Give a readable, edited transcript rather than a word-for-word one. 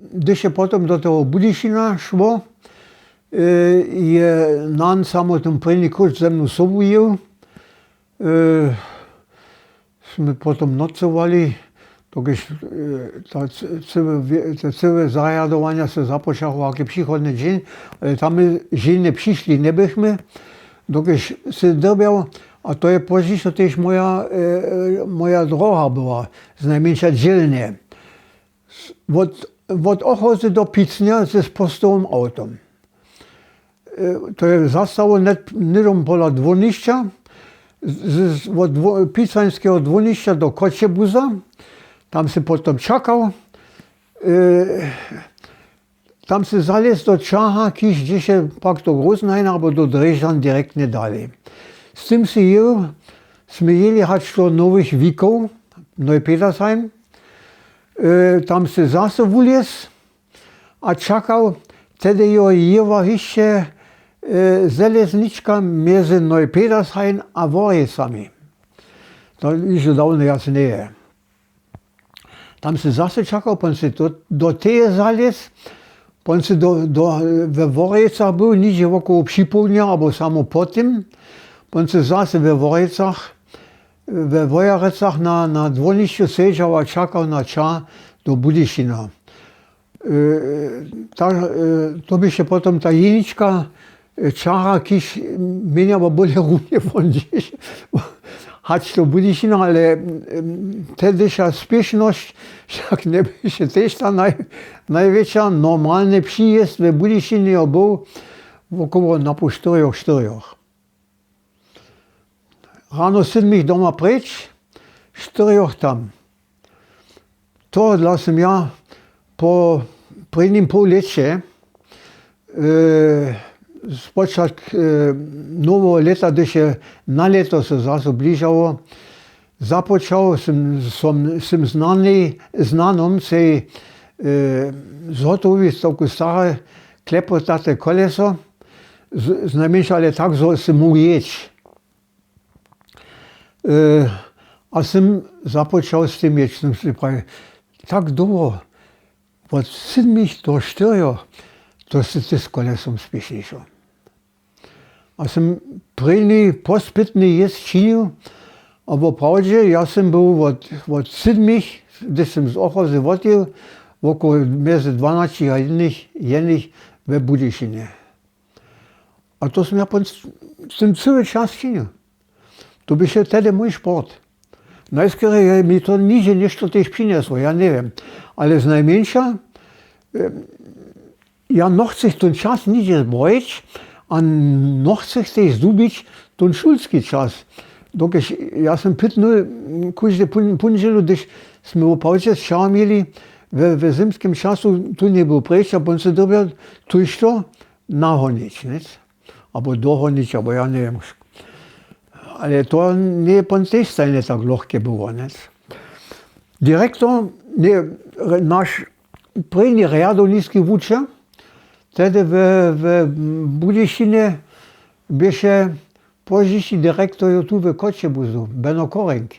Gdy się potem do tego Budyšina szło, je nan samo ten první kurs ze mnou sobu jel. Jsme potom nocovali, dokud to celé zajadování se započalo jako příchodný den, ale tam ženy přišli, nebychme, dokud se doběl, a to je později, to tež moja droha byla, z najmenša dzielnie. Od Ochozy do Picnia ze postovým autom. To je zastalo nedom pola dvornišća, od Picańskiego dvornišća do Kociebuza, tam se potom čakal, tam se zalez do Čaha, kiž gdzieś pak do Groznajna albo do Drežan direkt nie dali. Z tym si jel, sme jeli hać do Nowych Wikow, Neupetersheim, tam se zase wulez a čakal, tedy jo jeva ještě železnička mezi Neupetersheim a Woricami. To již dávno jas nie je. Tam se zase čakal, pon se do teje zalez, pon se ve Woricach byl, niže okolo Připoldnia, abo samo potom, pon se zase ve Woricach, ve Vojarecach na dvornišću sežal a čakal na ča do Budyšina. To by še potom ta jenička čara, kiž menjava bolje runje von gdzieś, hać do Budyšina, ale tedyša spiešnosť, však nebyše tež ta najväčšia normálny příjezd ve Budyšinie byl okolo na po 4. Ráno 7 doma preč, 4 tam. Tohle jsem já po prvním půlletí, spočat nového leta, když je na leto se zase blížalo, započal jsem znanom se zhotovit takové staré klepotaté koleso, znamená, ale tak, že jsem mohl jeť. A jsem započal s tím jeť, jsem si říkal, tak dlouho, od 7 do 4, to se ty s kolesom spěšíš. A jsem první pospytný jezd činil, a opravdu já jsem byl od 7, když jsem z Ochozy odjel, okolo mezi 12 a 1 ve Budyšině. A to jsem celý čas činil. To by się tedy mój sport. Najskôr mi to niže nešto tiež prineslo, ja neviem. Ale z najmenša, ja nochcem ten čas niže zbrojiť a nochcem tiež zdubiť ten šulský čas. Dokiaľ ja som pitnul každý pondelú, když sme v pauze čas mieli, v zimském času tu nebol preč, a on sa dobil tu to nahoniť, alebo dohoniť, alebo ja neviem. Ale to nie po tej stajne tak ľahké było. Dyrektor, nasz první riadovnícky vúča, tedy v Budyšinie běše požiší direktor tu v Kociebuzu, Beno Korenk.